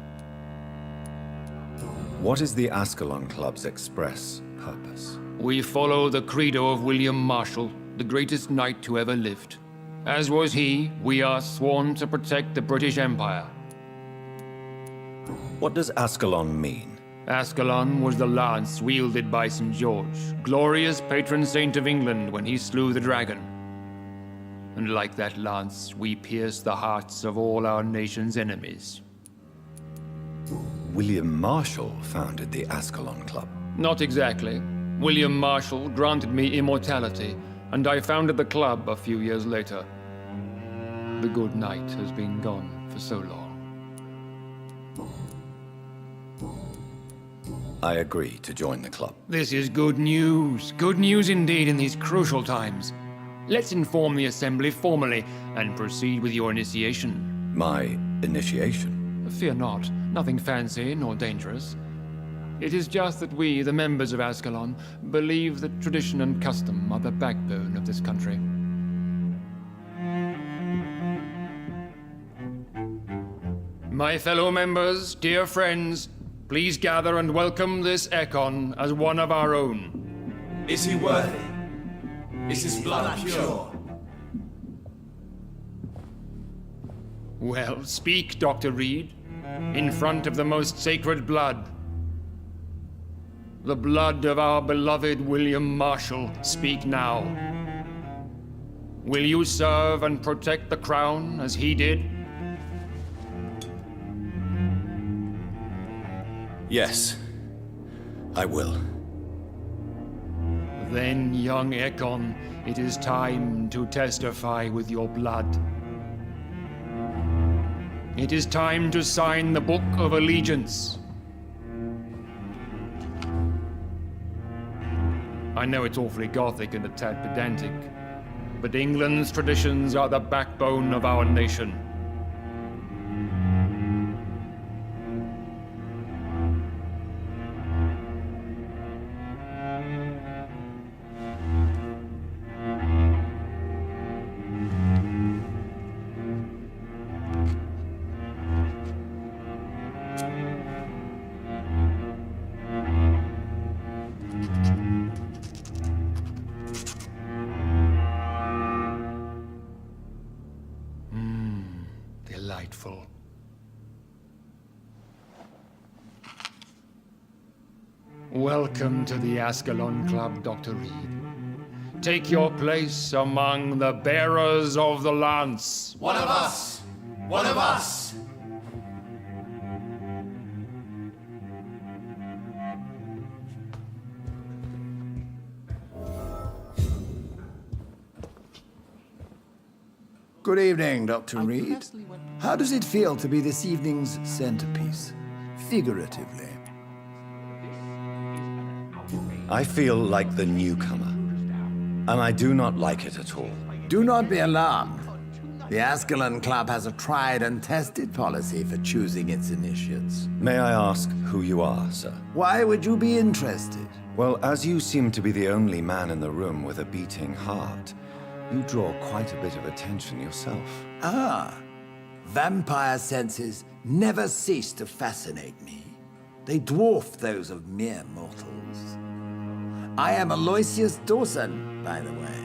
What is the Ascalon Club's express purpose?
We follow the credo of William Marshall, the greatest knight who ever lived. As was he, we are sworn to protect the British Empire.
What does Ascalon mean?
Ascalon was the lance wielded by St. George, glorious patron saint of England when he slew the dragon. And like that lance, we pierce the hearts of all our nation's enemies.
William Marshall founded the Ascalon Club.
Not exactly. William Marshall granted me immortality, and I founded the club a few years later. The good knight has been gone for so long.
I agree to join the club.
This is good news. Good news indeed in these crucial times. Let's inform the Assembly formally and proceed with your initiation.
My initiation?
Fear not. Nothing fancy nor dangerous. It is just that we, the members of Ascalon, believe that tradition and custom are the backbone of this country. My fellow members, dear friends, please gather and welcome this Ekon as one of our own.
Is he worthy? Is his blood pure?
Well, speak, Dr. Reid, in front of the most sacred blood. The blood of our beloved William Marshall, speak now. Will you serve and protect the crown as he did?
Yes, I will.
Then, young Ekon, it is time to testify with your blood. It is time to sign the Book of Allegiance. I know it's awfully gothic and a tad pedantic, but England's traditions are the backbone of our nation. Delightful. Welcome to the Ascalon Club, Dr. Reid. Take your place among the bearers of the lance.
One of us! One of us!
Good evening, Dr. Reid. How does it feel to be this evening's centerpiece? Figuratively.
I feel like the newcomer, and I do not like it at all.
Do not be alarmed. The Ascalon Club has a tried and tested policy for choosing its initiates.
May I ask who you are, sir?
Why would you be interested?
Well, as you seem to be the only man in the room with a beating heart, you draw quite a bit of attention yourself.
Ah, vampire senses never cease to fascinate me. They dwarf those of mere mortals. I am Aloysius Dawson, by the way.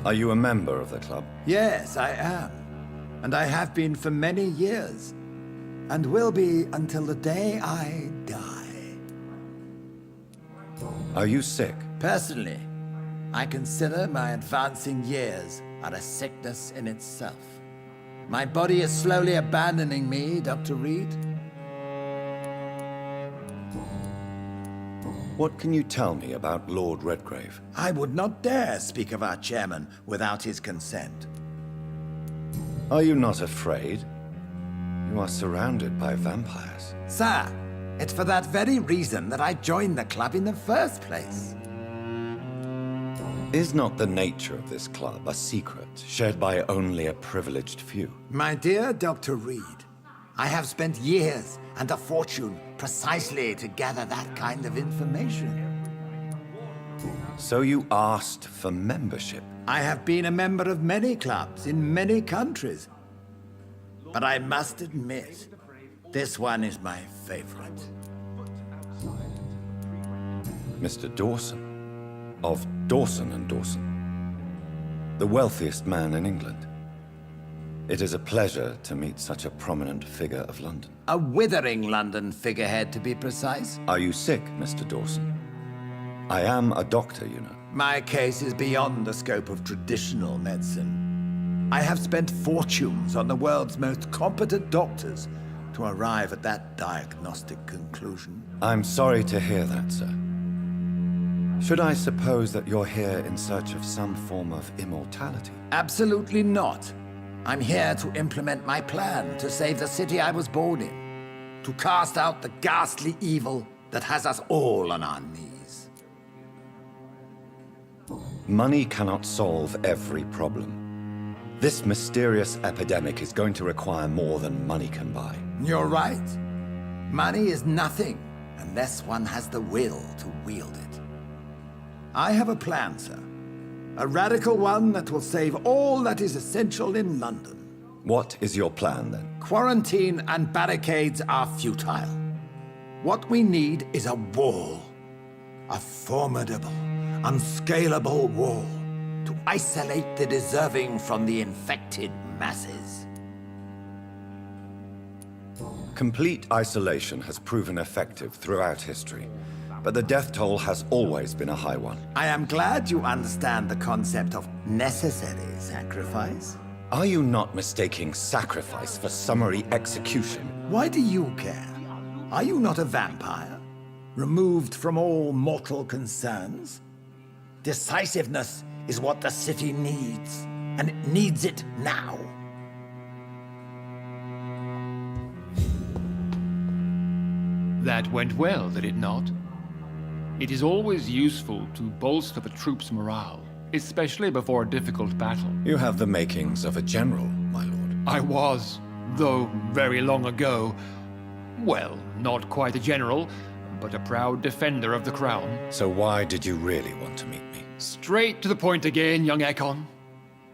Are you a member of the club?
Yes, I am. And I have been for many years. And will be until the day I die.
Are you sick?
Personally, I consider my advancing years are a sickness in itself. My body is slowly abandoning me, Dr. Reid.
What can you tell me about Lord Redgrave?
I would not dare speak of our chairman without his consent.
Are you not afraid? You are surrounded by vampires.
Sir, it's for that very reason that I joined the club in the first place.
Is not the nature of this club a secret, shared by only a privileged few?
My dear Dr. Reid, I have spent years and a fortune precisely to gather that kind of information.
So you asked for membership?
I have been a member of many clubs in many countries. But I must admit, this one is my favorite.
Mr. Dawson, of Dawson and Dawson, the wealthiest man in England. It is a pleasure to meet such a prominent figure of London.
A withering London figurehead, to be precise.
Are you sick, Mr. Dawson? I am a doctor, you know.
My case is beyond the scope of traditional medicine. I have spent fortunes on the world's most competent doctors to arrive at that diagnostic conclusion.
I'm sorry to hear that, sir. Should I suppose that you're here in search of some form of immortality?
Absolutely not. I'm here to implement my plan to save the city I was born in, to cast out the ghastly evil that has us all on our knees.
Money cannot solve every problem. This mysterious epidemic is going to require more than money can buy.
You're right. Money is nothing unless one has the will to wield it. I have a plan, sir. A radical one that will save all that is essential in London.
What is your plan, then?
Quarantine and barricades are futile. What we need is a wall. A formidable, unscalable wall to isolate the deserving from the infected masses.
Complete isolation has proven effective throughout history, but the death toll has always been a high one.
I am glad you understand the concept of necessary sacrifice.
Are you not mistaking sacrifice for summary execution?
Why do you care? Are you not a vampire? Removed from all mortal concerns? Decisiveness is what the city needs, and it needs it now.
That went well, did it not? It is always useful to bolster the troops' morale, especially before a difficult battle.
You have the makings of a general, my lord.
I was, though very long ago. Well, not quite a general, but a proud defender of the crown.
So why did you really want to meet me?
Straight to the point again, young Ekon.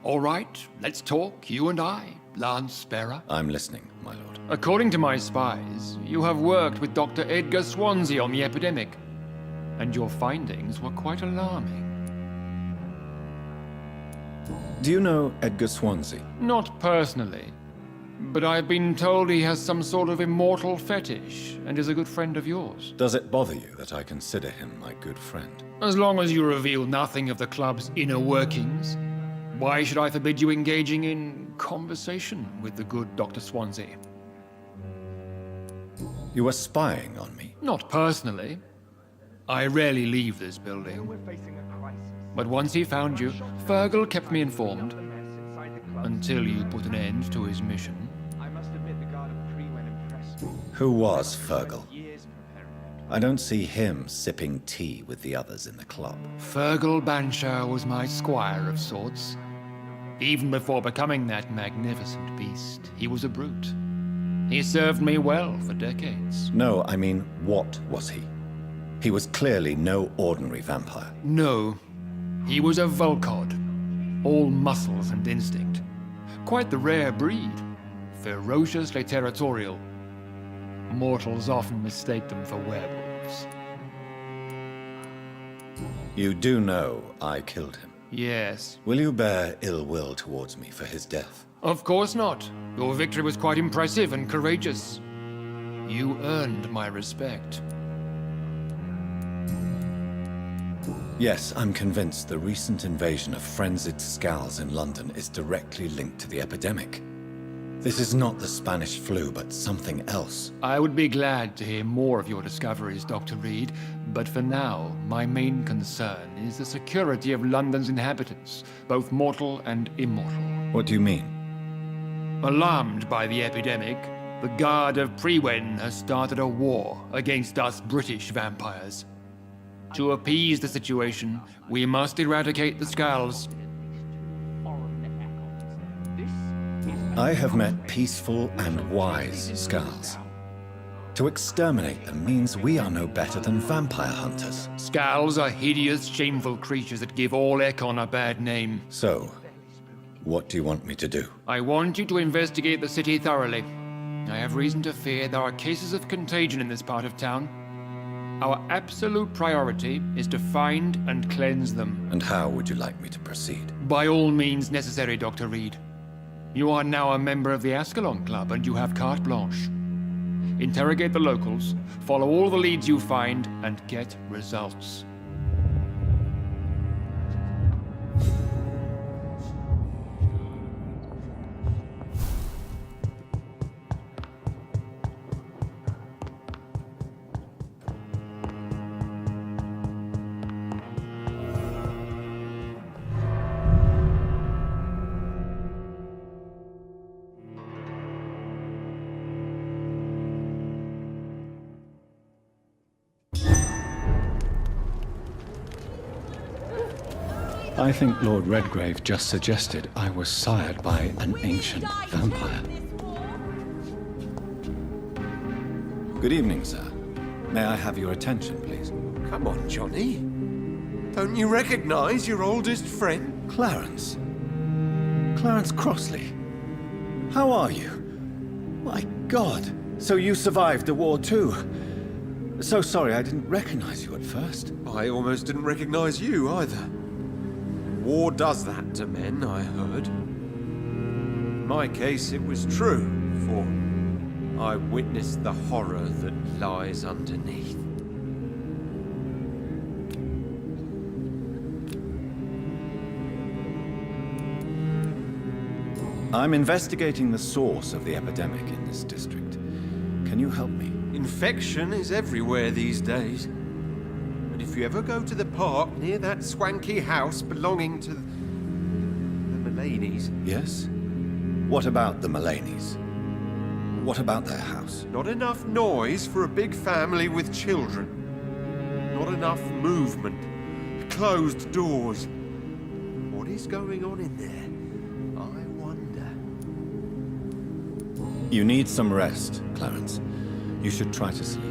All right, let's talk, you and I, Lance Sparrow.
I'm listening, my lord.
According to my spies, you have worked with Dr. Edgar Swansea on the epidemic, and your findings were quite alarming.
Do you know Edgar Swansea?
Not personally, but I've been told he has some sort of immortal fetish and is a good friend of yours.
Does it bother you that I consider him my good friend?
As long as you reveal nothing of the club's inner workings, why should I forbid you engaging in conversation with the good Dr. Swansea?
You were spying on me?
Not personally. I rarely leave this building. But once he found you, Fergal kept me informed. Until you put an end to his mission.
Who was Fergal? I don't see him sipping tea with the others in the club.
Fergal Banshire was my squire of sorts. Even before becoming that magnificent beast, he was a brute. He served me well for decades.
No, I mean, what was he? He was clearly no ordinary vampire.
No. He was a Volcod. All muscles and instinct. Quite the rare breed. Ferociously territorial. Mortals often mistake them for werewolves.
You do know I killed him?
Yes.
Will you bear ill will towards me for his death?
Of course not. Your victory was quite impressive and courageous. You earned my respect.
Yes, I'm convinced the recent invasion of frenzied Scals in London is directly linked to the epidemic. This is not the Spanish flu, but something else.
I would be glad to hear more of your discoveries, Dr. Reid, but for now, my main concern is the security of London's inhabitants, both mortal and immortal.
What do you mean?
Alarmed by the epidemic, the Guard of Prewen has started a war against us British vampires. To appease the situation, we must eradicate the Scals.
I have met peaceful and wise Scals. To exterminate them means we are no better than vampire hunters.
Scals are hideous, shameful creatures that give all Ekon a bad name.
So, what do you want me to do?
I want you to investigate the city thoroughly. I have reason to fear there are cases of contagion in this part of town. Our absolute priority is to find and cleanse them.
And how would you like me to proceed?
By all means necessary, Dr. Reid. You are now a member of the Ascalon Club and you have carte blanche. Interrogate the locals, follow all the leads you find, and get results.
I think Lord Redgrave just suggested I was sired by an ancient vampire. Good evening, sir. May I have your attention, please?
Come on, Johnny. Don't you recognize your oldest friend?
Clarence. Clarence Crossley. How are you? My God. So you survived the war too. So sorry I didn't recognize you at first.
I almost didn't recognize you either. War does that to men, I heard. In my case, it was true, for I witnessed the horror that lies underneath.
I'm investigating the source of the epidemic in this district. Can you help me?
Infection is everywhere these days. And if you ever go to the park near that swanky house belonging to the Mullaneys...
Yes? What about the Mullaneys? What about their house?
Not enough noise for a big family with children. Not enough movement. Closed doors. What is going on in there? I wonder.
You need some rest, Clarence. You should try to sleep.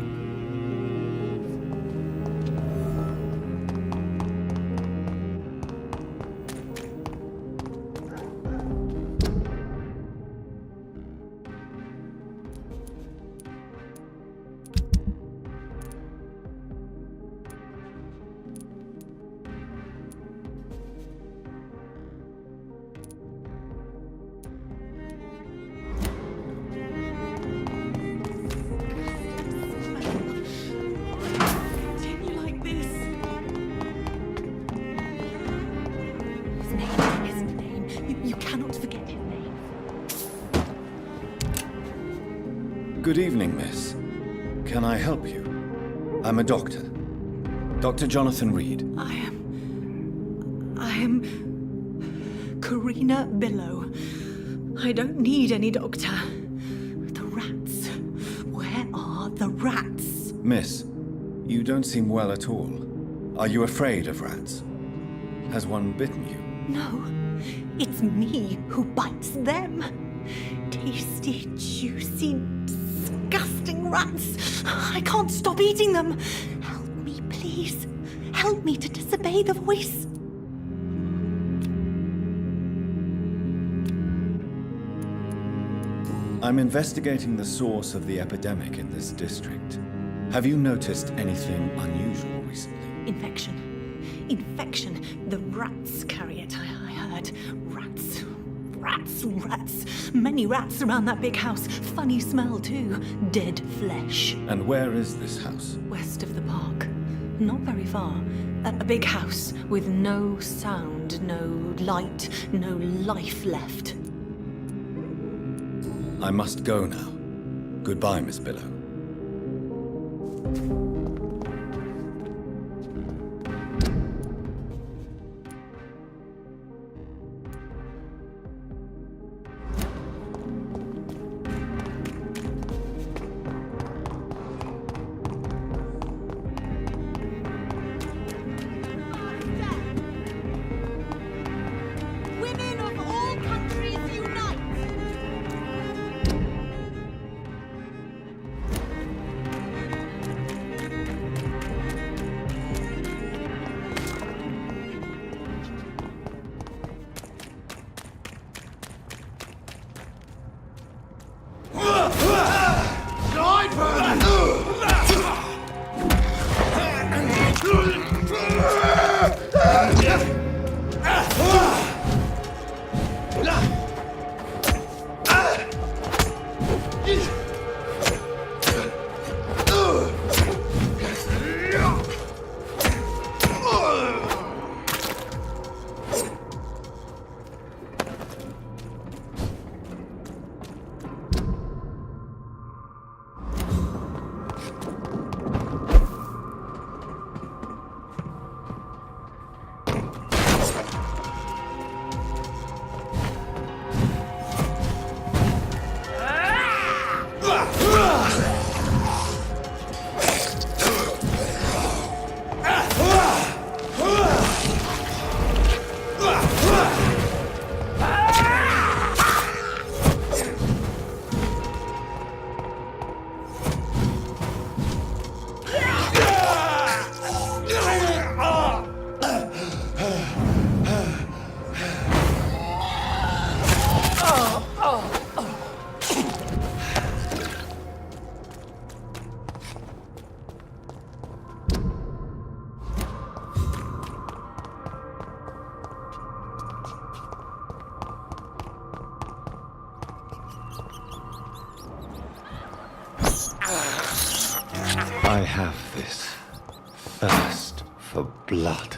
Good evening, miss. Can I help you? I'm a doctor. Dr. Jonathan Reid.
I am... Karina Billow. I don't need any doctor. The rats. Where are the rats?
Miss, you don't seem well at all. Are you afraid of rats? Has one bitten you?
No, it's me who bites them. Tasty, juicy, disgusting rats. I can't stop eating them. Help me, please. Help me to disobey the voice.
I'm investigating the source of the epidemic in this district. Have you noticed anything unusual recently?
Infection. Infection. The rats carry it, I heard. Rats. Rats. Rats. Many rats around that big house. Funny smell, too. Dead flesh.
And where is this house?
West of the park. Not very far. A big house with no sound, no light, no life left.
I must go now. Goodbye, Miss Billow.
Women of all countries unite! I have this thirst for blood.